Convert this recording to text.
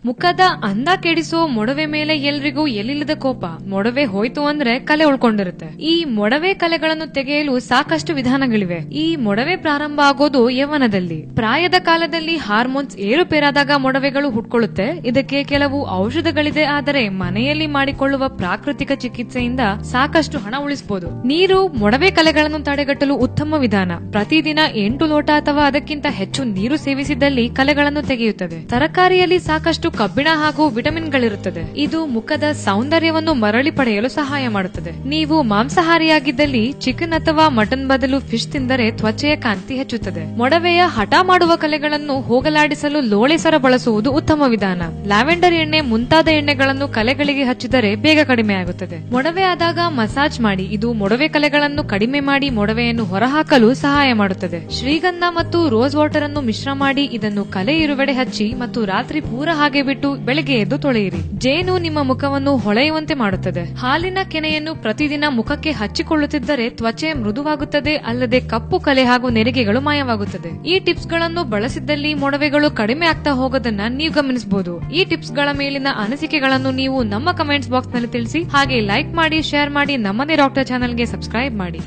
ಮುಖದ ಅಂದ ಕೆಡಿಸೋ ಮೊಡವೆ ಮೇಲೆ ಎಲ್ರಿಗೂ ಎಲ್ಲಿಲ್ಲದ ಕೋಪ. ಮೊಡವೆ ಹೋಯ್ತು ಅಂದ್ರೆ ಕಲೆ ಉಳ್ಕೊಂಡಿರುತ್ತೆ. ಈ ಮೊಡವೆ ಕಲೆಗಳನ್ನು ತೆಗೆಯಲು ಸಾಕಷ್ಟು ವಿಧಾನಗಳಿವೆ. ಈ ಮೊಡವೆ ಪ್ರಾರಂಭ ಆಗೋದು ಯೌವನದಲ್ಲಿ. ಪ್ರಾಯದ ಕಾಲದಲ್ಲಿ ಹಾರ್ಮೋನ್ಸ್ ಏರುಪೇರಾದಾಗ ಮೊಡವೆಗಳು ಹುಟ್ಕೊಳ್ಳುತ್ತೆ. ಇದಕ್ಕೆ ಕೆಲವು ಔಷಧಗಳಿದೆ, ಆದರೆ ಮನೆಯಲ್ಲಿ ಮಾಡಿಕೊಳ್ಳುವ ಪ್ರಾಕೃತಿಕ ಚಿಕಿತ್ಸೆಯಿಂದ ಸಾಕಷ್ಟು ಹಣ ಉಳಿಸಬಹುದು. ನೀರು ಮೊಡವೆ ಕಲೆಗಳನ್ನು ತಡೆಗಟ್ಟಲು ಉತ್ತಮ ವಿಧಾನ. ಪ್ರತಿದಿನ 8 ಲೋಟ ಅಥವಾ ಅದಕ್ಕಿಂತ ಹೆಚ್ಚು ನೀರು ಸೇವಿಸಿದಲ್ಲಿ ಕಲೆಗಳನ್ನು ತೆಗೆಯುತ್ತದೆ. ತರಕಾರಿಯಲ್ಲಿ ಸಾಕಷ್ಟು ಕಬ್ಬಿಣ ಹಾಗೂ ವಿಟಮಿನ್ಗಳಿರುತ್ತದೆ. ಇದು ಮುಖದ ಸೌಂದರ್ಯವನ್ನು ಮರಳಿ ಪಡೆಯಲು ಸಹಾಯ ಮಾಡುತ್ತದೆ. ನೀವು ಮಾಂಸಾಹಾರಿಯಾಗಿದ್ದಲ್ಲಿ ಚಿಕನ್ ಅಥವಾ ಮಟನ್ ಬದಲು ಫಿಶ್ ತಿಂದರೆ ತ್ವಚೆಯ ಕಾಂತಿ ಹೆಚ್ಚುತ್ತದೆ. ಮೊಡವೆಯ ಹಠ ಮಾಡುವ ಕಲೆಗಳನ್ನು ಹೋಗಲಾಡಿಸಲು ಲೋಳೆ ಸರ ಬಳಸುವುದು ಉತ್ತಮ ವಿಧಾನ. ಲ್ಯಾವೆಂಡರ್ ಎಣ್ಣೆ ಮುಂತಾದ ಎಣ್ಣೆಗಳನ್ನು ಕಲೆಗಳಿಗೆ ಹಚ್ಚಿದರೆ ಬೇಗ ಕಡಿಮೆ ಆಗುತ್ತದೆ. ಮೊಡವೆ ಆದಾಗ ಮಸಾಜ್ ಮಾಡಿ. ಇದು ಮೊಡವೆ ಕಲೆಗಳನ್ನು ಕಡಿಮೆ ಮಾಡಿ ಮೊಡವೆಯನ್ನು ಹೊರಹಾಕಲು ಸಹಾಯ ಮಾಡುತ್ತದೆ. ಶ್ರೀಗಂಧ ಮತ್ತು ರೋಸ್ ವಾಟರ್ ಅನ್ನು ಮಿಶ್ರ ಮಾಡಿ ಇದನ್ನು ಕಲೆ ಇರುವೆಡೆ ಹಚ್ಚಿ ಮತ್ತು ರಾತ್ರಿ ಪೂರ ಹಾಗೆ ಬಿಟ್ಟು ಬೆಳಗ್ಗೆ ಎದ್ದು ತೊಳೆಯಿರಿ. ಜೇನು ನಿಮ್ಮ ಮುಖವನ್ನು ಹೊಳೆಯುವಂತೆ ಮಾಡುತ್ತದೆ. ಹಾಲಿನ ಕೆನೆಯನ್ನು ಪ್ರತಿದಿನ ಮುಖಕ್ಕೆ ಹಚ್ಚಿಕೊಳ್ಳುತ್ತಿದ್ದರೆ ತ್ವಚೆ ಮೃದುವಾಗುತ್ತದೆ, ಅಲ್ಲದೆ ಕಪ್ಪು ಕಲೆ ಹಾಗೂ ನೆರಿಗೆಗಳು ಮಾಯವಾಗುತ್ತದೆ. ಈ ಟಿಪ್ಸ್ ಗಳನ್ನು ಬಳಸಿದ್ದಲ್ಲಿ ಮೊಡವೆಗಳು ಕಡಿಮೆ ಆಗ್ತಾ ಹೋಗೋದನ್ನ ನೀವು ಗಮನಿಸಬಹುದು. ಈ ಟಿಪ್ಸ್ ಗಳ ಮೇಲಿನ ಅನಿಸಿಕೆಗಳನ್ನು ನೀವು ನಮ್ಮ ಕಮೆಂಟ್ಸ್ ಬಾಕ್ಸ್ ನಲ್ಲಿ ತಿಳಿಸಿ. ಹಾಗೆ ಲೈಕ್ ಮಾಡಿ, ಶೇರ್ ಮಾಡಿ, ನಮ್ಮದೇ ಡಾಕ್ಟರ್ ಚಾನೆಲ್ಗೆ ಸಬ್ಸ್ಕ್ರೈಬ್ ಮಾಡಿ.